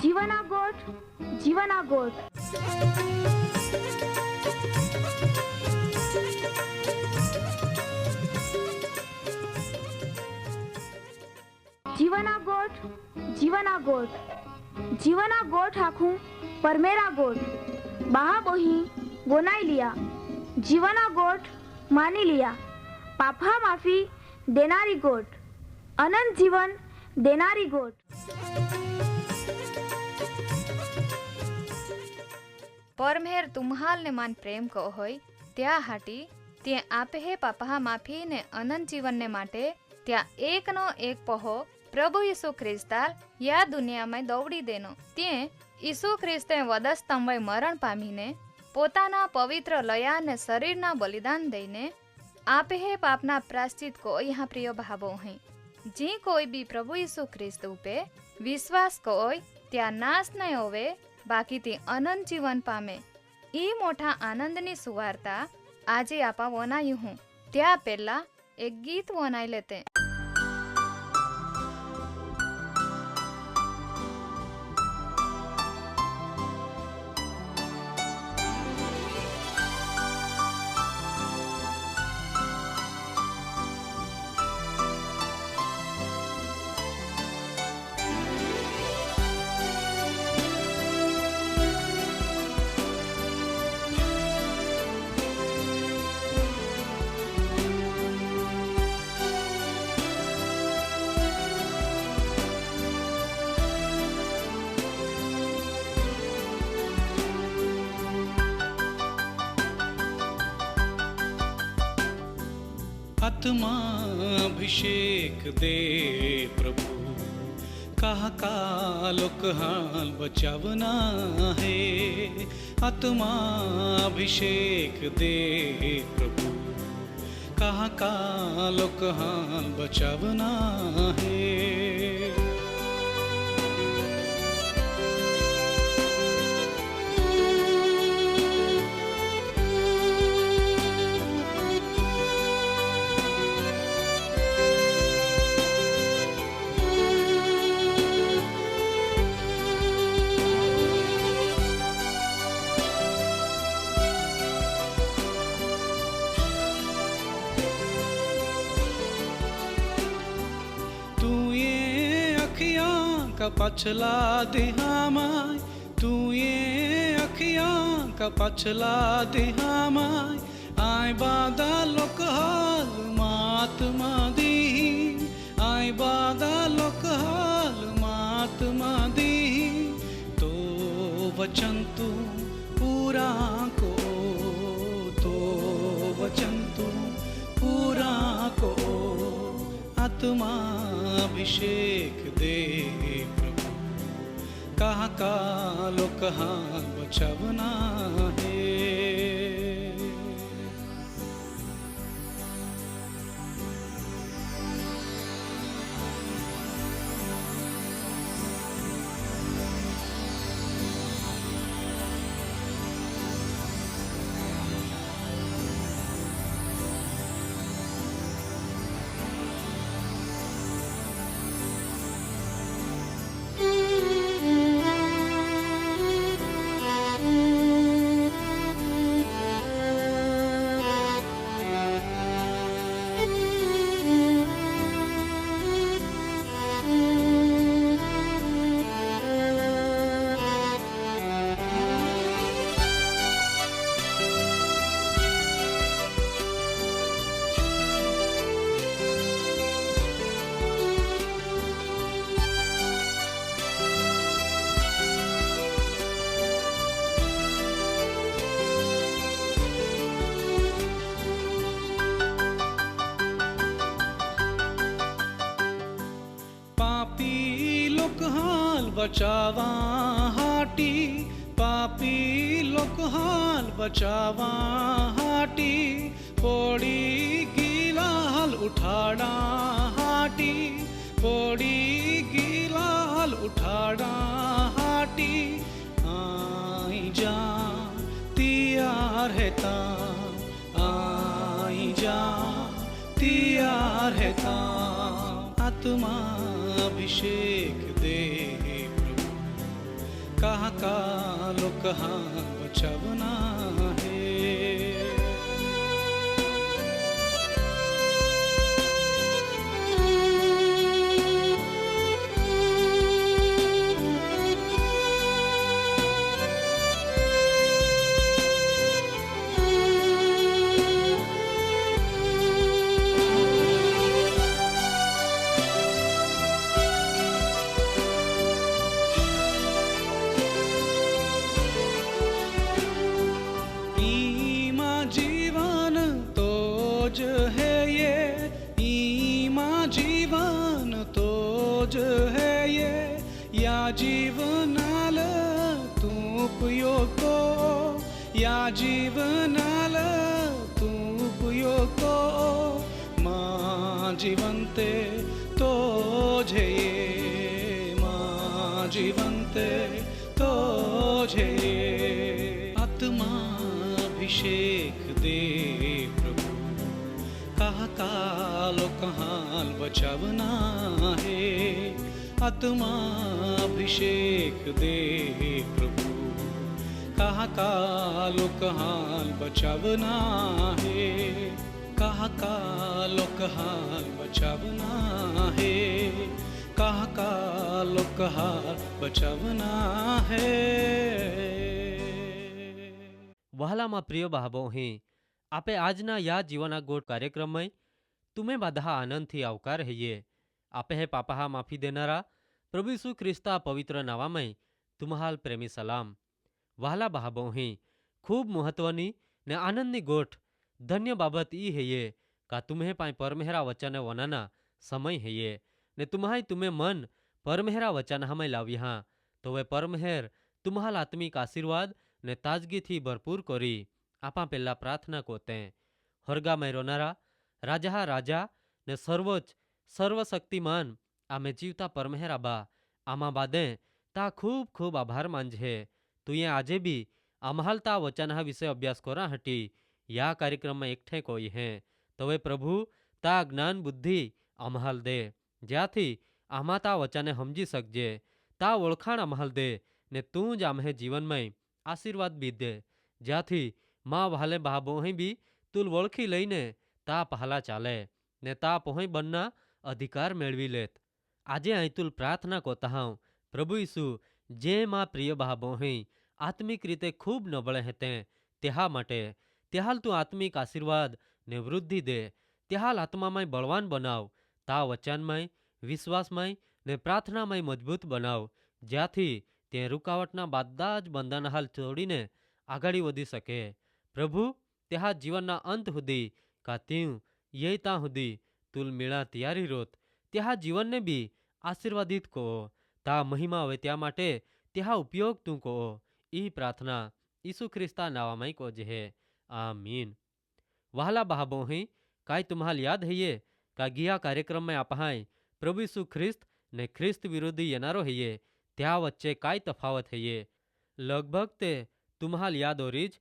जीवना गोठ, जीवना गोठ। जीवना गोठ, जीवना गोठ। जीवना गोठ आखूं परमेरा गोठ। बाहा बोही बोनाई लिया। जीवना गोठ मानी लिया। पापा माफी देनारी गोठ। अनंत जीवन देनारी गोठ। परमेर तुम्हाल ने मान प्रेम को होय त्या हाटी ते आपे हे पापा माफी ने अनंत जीवन ने माटे त्या एक नो एक पहो प्रभु यीशु ख्रिस्ताल या दुनिया में दौड़ी देनो ते यीशु ख्रिस्ते वधस्तंभे मरण पामीने पोताना पवित्र लया ने शरीरना बलिदान दईने आपे हे पापना प्रायश्चित को यहाँ प्रिय भावो हैं। जी कोई भी प्रभु यीशु ख्रिस्त उपे विश्वास कोय त्या नाश नहीं होवे बाकी ते अनंत जीवन पामे। ई मोटा आनंदनी सुवार्ता आजे आपा वनायु हूँ त्या पहला एक गीत वनाई लेते। आत्मा अभिषेक दे प्रभु कहा कालो कहाल बचावना है। आत्मा अभिषेक दे प्रभु कहा कालो कहाल बचावना है। का पछला दिहामाय तू ये अखियां का पछला दिहामाय आय बादा लोकहाल मातमा दी आय बादा लोकहाल मातमा दी तो वचन तू पूरा को तो वचन तू पूरा को आत्मा अभिषेक दे प्रभु कहा कालो कहाँ बचावना है। बचावा हाटी पापी लोकहाल बचावा हाटी पोड़ी गिलाल उठाड़ा हाटी पोड़ी गिलाल उठाड़ा हाटी आई जा तियार है ता आई जा तियार है ता आत्मा अभिषेक दे कहाँ कालो कहाँ बचावना है। जीवनाला तू उपयोगो, या जीवनाला तू उपयोगो, मां जीवंते तो जे, मां जीवंते तो जे। आत्माभिषेक दे प्रभु, कहाँ कालो कहाँ बचावना है। आत्माभिषेक दे प्रभु, कहाँ कालो कहाँ बचावना है। कहाँ कालो कहाँ बचावना है। कहाँ कालो कहाँ बचावना है। વહાલામાં પ્રિય ભાવોહી, આપે આજના યા જીવના ગોળ કાર્યક્રમમાં તુમે બધા આનંદથી આવકાર રહીએ। આપે હે પાપા માફી દેનારા પ્રભુ ઈસુ ખ્રિસ્તા પવિત્ર નાવામાં તુમ્હાલ પ્રેમી સલામ। વહાલા ભાવોહી, ખૂબ મહત્વની ને આનંદની ગોઠ ધન્ય બાબત ઈ હૈયે કા તુમ્હે પાય પરમેહરા વચન વનાના સમય હૈયે ને તુમે મન પરમેહરા વચન હમે લાવ્યા તો વે પરમેહર તુમ્હાલ આત્મિક આશીર્વાદ ને તાજગીથી ભરપૂર કરી। આપા પહેલા પ્રાર્થના કોતે હરગામય રોનારા રાજા રાજા ને સર્વોચ્ચ સર્વશક્તિમાન આમે જીવતા પરમેહરા બા આમાં બાદે તા ખૂબ ખૂબ આભાર માંજે। તુએ આજે બી આમ્હાલતા વચન વિશે અભ્યાસ કરા હટી યા કાર્યક્રમમાં એકઠે કોઈ હે તો વે પ્રભુ તા જ્ઞાન બુદ્ધિ આમ્હાલ દે, જ્યાંથી આમાં તા વચને સમજી શકજે। તા ઓળખાણ આમ્હાલ દે ને તું જ આમ્હે જીવનમાં આશીર્વાદ બી દે, જ્યાંથી માં વહાલે ભાબોહી બી તુલ ઓળખી લઈને તા પહલા ચાલે ને તા પહોંય બનના અધિકાર મેળવી લેત। આજે અહીં તુલ પ્રાર્થના કોતા હું પ્રભુ ઈસુ જે માં પ્રિય ભાબોહી આત્મિક રીતે ખૂબ નબળે હતે તેહા માટે ત્યાલ તું આત્મિક આશીર્વાદ ને વૃદ્ધિ દે, ત્યાલ આત્મામાં બળવાન બનાવ, તા વચનમય વિશ્વાસમય ને પ્રાર્થનામય મજબૂત બનાવ, જ્યાંથી તે રૂકાવટના બધા જ બંધન હાલ છોડીને આગાડી વધી શકે। પ્રભુ ત્યા જીવનના અંત સુધી કા ત્યું યે તા સુધી તુલ મેળા તૈયારી રોત ત્યા જીવનને બી આશીર્વાદિત કહો, તા મહિમા આવે ત્યાં માટે ત્યા ઉપયોગ તું કહો। ઈ પ્રાર્થના ઈસુ ખ્રિસ્તા નાવામાં કો જે આમીન। વહાલા બહાબોહી, કાંઈ તુમ્હાલ યાદ હૈયે કા ગયા કાર્યક્રમમાં આપહાય પ્રભુ ઈસુ ખ્રિસ્ત ને ખ્રિસ્ત વિરોધી યનારો હૈયે ત્યાં વચ્ચે કાંઈ તફાવત હૈયે। લગભગ તે તુમ્હાલ યાદ ઓરીજ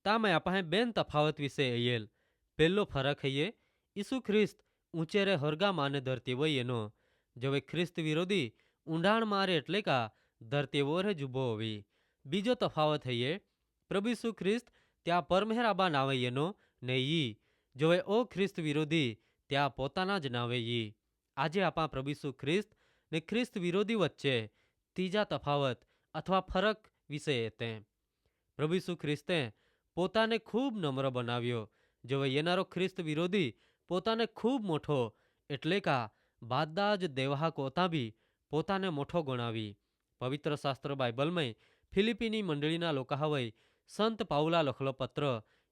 તામાં આપહાય બેન તફાવત વિશે હૈયેલ। પહેલો ફરક હૈયે ઈસુ ખ્રિસ્ત ઊંચેરે હરગા માને ધરતી હોય એનો, જવે ખ્રિસ્ત વિરોધી ઊંડાણ મારે એટલે કા ધરતી ઓરે જ ઊભો હોવી। બીજો તફાવત હૈયે પ્રભુ ઈસુ ખ્રિસ્ત ત્યાં પરમેહરાબા નાવે એનો ને ઈ જોવે ઓ ખ્રિસ્ત વિરોધી ત્યાં પોતાના જ નાવે ઈ। આજે આપા પ્રભુ ઈસુ ખ્રિસ્ત ને ખ્રિસ્ત વિરોધી વચ્ચે ત્રીજા તફાવત અથવા ફરક વિશે તે પ્રભુ ઈસુ ખ્રિસ્તે પોતાને ખૂબ નમ્ર બનાવ્યો, જોવે એનારો ખ્રિસ્ત વિરોધી પોતાને ખૂબ મોટો એટલે કા બધા જ દેવા કોતા બી પોતાને મોટો ગણાવી। પવિત્ર શાસ્ત્ર બાઇબલમાં ફિલિપીની મંડળીના લોકો હવે સંત પાઉલા લખલો પત્ર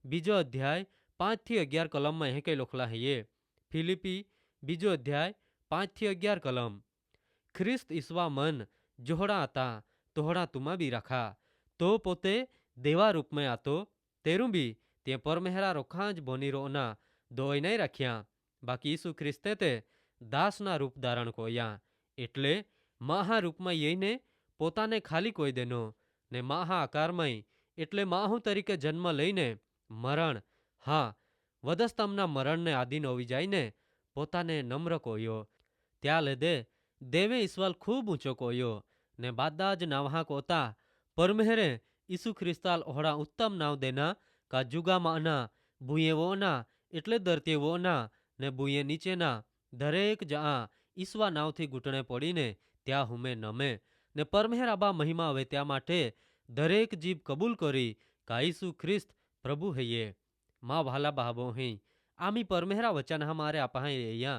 બીજો અધ્યાય 5-11 કલમમાં એ કઈ લખલા હૈયે। ફિલિપી બીજો અધ્યાય 5-11 કલમ। ખ્રિસ્ત ઈસવા મન જોહડા હતા તોહડા તુમા બી રાખા, તો પોતે દેવા રૂપમાં આતો તેરું બી તે પરમેહરા રોખાં જ બોનીરોના દોય નહીં રાખ્યા, બાકી ઈસુ ખ્રિસ્તે તે દાસના રૂપ ધારણ કોયા, એટલે માહા રૂપમાં યઈને પોતાને ખાલી કોઈ દેનો ને માહા આકારમય એટલે માહુ તરીકે જન્મ લઈને મરણ, હા વધસ્તંભના મરણને આધીન હોવી જાયને પોતાને નમ્ર કોયો। ત્યાં લેદે દેવે ઈશ્વર ખૂબ ઊંચો કોયો ને બાદા જ નાવહા કોતા परमेहरे यीशु ख्रिस्ताल ओहड़ा उत्तम नाव देना का जुगा माना भूये वोना एटले धरती वोना ने भूये नीचेना दरेक जआ ईसवा नावथी घूंटणे पड़ीने त्या हुमे नमे ने परमेहर आबा महिमा हवे त्या माटे दरेक जीव कबूल करी का यीशु ख्रिस्त प्रभु है। मां वाला बाबो ही आमी परमेहरा वचन हमारे आपाही अहिया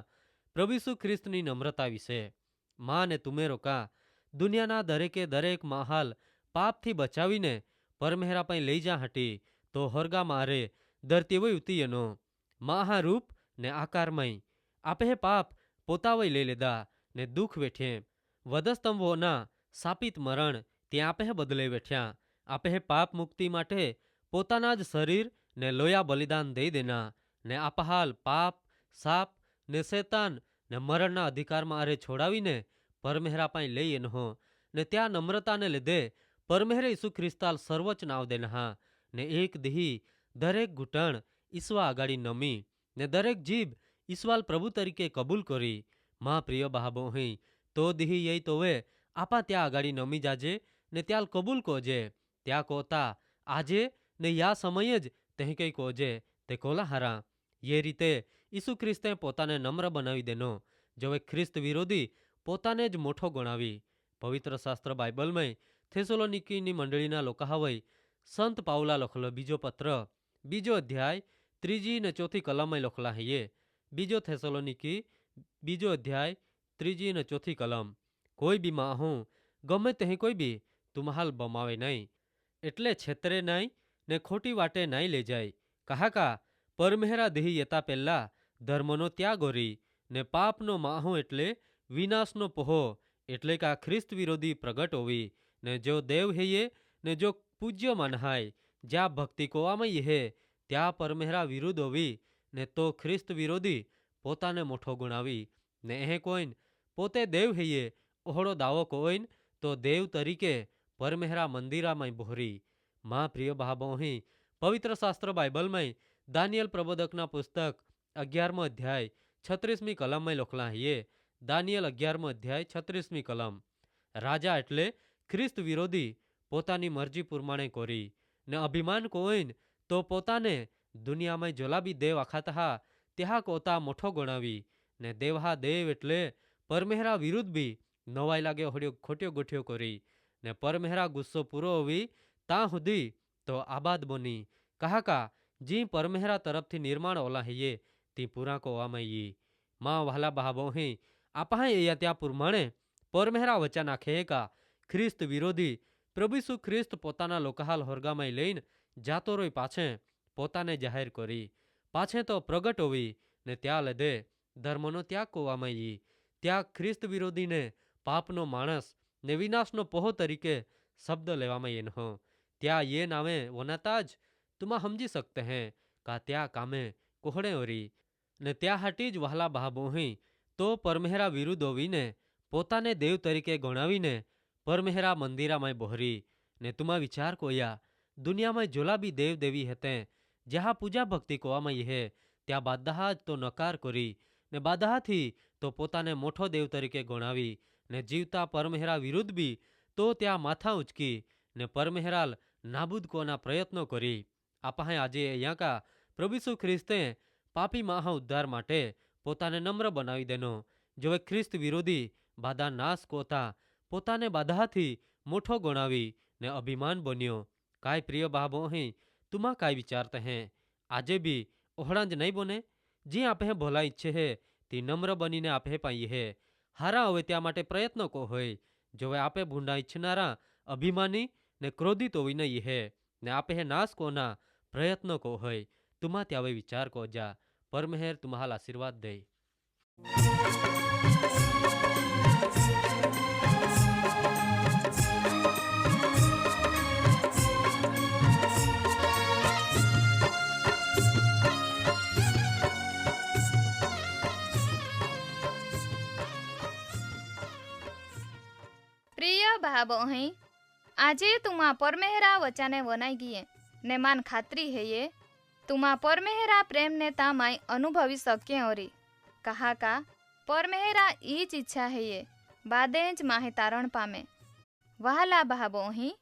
प्रभु यीशु ख्रिस्तनी नम्रता विषे मां ने तुमेरो का दुनियाना दरेके दरेक महाल पापथी बचावीने परमेहरा पाई लई जा हटी तो हरगा मारे धरती वही उतीयनो महारूप ने आकारमय आपे हे पाप पोतावई ले लेदा ने दुख वेठे वधस्तंभोना सापित मरण त्या आपे हे बदले वेठ्या आपे हे पाप मुक्ति माटे पोताना ज शरीर ने लोया बलिदान दई देना ने आपहाल पाप साप ने शैतान ने मरणना अधिकार मारे छोड़ावीने परमेहरा पाई लई एनो ने त्या नम्रता ने લીધે परमेहरे यीशु ख्रिस्ताल सर्वोच्च नाव देना ने एक दिही दरेक घूंटण ईश्वा आगाड़ी नमी ने दरेक जीभ ईश्वाल प्रभु तरीके कबूल करी मां प्रिय बाबो ही तो दिही यही तोवे आपा त्या आगाड़ी नमी जाजे ने त्याल कबूल कोजे त्या कोता आजे ने या समये ज तही कई कोजे ते कोला हारा ये रीते यीशु ख्रिस्ते पोताने नम्र बनावी देनो जो एक ख्रिस्त विरोधी पोताने ज मोठो गणावी पवित्र शास्त्र बाइबल में थेसलोनिकीनी मंडळीना लोकाहवय संत पाउला लखलो बीजो पत्र बीजो अध्याय 3 ने 4 कलम में लखला है ये बीजो थेसलोनिकी बीजो अध्याय 3 ने 4 कलम कोई भी माहू गमे तही कोई भी तुम्हाल बमावे नहीं एटले छेतरे नहीं ने खोटी वाटे नहीं ले जाए कहा का परमेहरा देही येता पेला धर्मनो त्यागोरी ने पापनो माहू एटले विनाशनो पोहो एटले का ख्रिस्त विरोधी प्रगट होवी ने जो देव है ये ने जो पूज्य मनाय ज्या भक्ति को आमय है त्या परमेहरा विरुद्ध होवी ने तो ख्रिस्त विरोधी पोताने मोठो गुणावी ने एहे कोइन पोते देव है ये ओहड़ो दावो कोइन तो देव तरीके परमेहरा मंदिरा में बोहरी मां प्रिय भाबो ही पवित्र शास्त्र बाइबल में दानियल प्रबोधकना पुस्तक 11मो अध्याय 36मी कलम में लखला है दानियल 11मो अध्याय 36मी कलम राजा एटले ख्रिस्त विरोधी पोतानी मर्जी प्रमाणे कोरी ने अभिमान कोइन तो पोताने दुनिया में जोलाबी देव आखाता त्या कोता मोठो गणावी ने देवहा देव एटले परमेहरा विरुद्ध भी नवाई लागे होड़ियो खोटियो गोठियो करी ने परमेहरा गुस्सो पूरो होवी ता हुदी तो आबाद बनी कहा का जी परमेहरा तरफ थी निर्माण ओला है ये ती पूरा को आमयी मां वाला बाबो ही आपा या त्या प्रमाणे परमेहरा वचन आखे का ख्रिस्त विरोधी प्रभु यीशु ख्रिस्त पोताना लोकाहाल होरगामाई लईन जातो रोई पाछे पोताने जाहिर करी पाछे तो प्रगट होवी ने त्या लदे धर्मनो त्याग कोवामाई त्या ख्रिस्त विरोधी ने पापनो माणस ने विनाशनो पोहो तरीके शब्द लेवामाई एनो त्या ये नावे वनाताज तुमा समझी सकते हैं का त्या कामे कोहड़े ओरी ने त्या हाटी ज वहला बाबोही तो परमेहरा विरुद्ध होवीने पोताने देव तरीके गणावीने परमेहरा मंदिरा में बोहरी ने तुमा विचार कोया दुनिया में जोला भी देव देवी हेते जहाँ पूजा भक्ति कोवामाई है त्या बादहा तो नकार करी ने बादहा थी तो पोताने मोठो देव तरीके गणावी ने जीवता परमेहरा विरुद्ध भी तो त्या माथा उचकी ने परमेहराल नाबूद कोना प्रयत्नो करी आपा आजे अहियां का प्रभु यीशु ख्रिस्ते पापी माह उद्धार माटे पोताने नम्र बनावी देनो जो एक ख्रिस्त विरोधी बाधा नाश कोता पोताने बाधाथी मोठो गणावी ने अभिमान बन्यो काय प्रिय बाबो ही तुमा काय विचारते हैं आजे भी ओहड़ा ज नहीं बने जी आपे भोला इच्छे है ती नम्र बनीने आपे पाई है हारा होवे त्या माटे प्रयत्न को होय जो आपे भूंडा इच्छनारा अभिमानी ने क्रोधित होवी नहीं है ने आपे नाश कोना प्रयत्न को होय तुमा त्यावे विचार को जा परमेहर तुम्हाल आशीर्वाद दे। प्रिय भाबो हैं आजे तुमा परमेहरा वचने वनाई गिये ने मान खात्री है ये तुमा परमेहरा प्रेम ने तामाई अनुभवी सके ओरी कहा का परमेहरा ईच इच्छा है ये बादेज माहे तारण पामे वहाला भाबो ही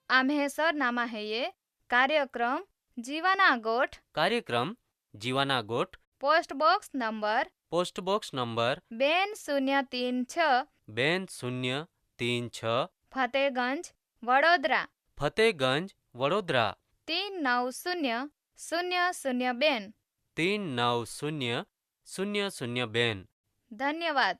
आम्हे सरनामा है ये कार्यक्रम जीवाना गोठ, કાર્યક્રમ જીવાના ગોઠ, post box number post box number 2036 2036 Fatehganj Vadodara Fatehganj Vadodara 390002। 390002। धन्यवाद।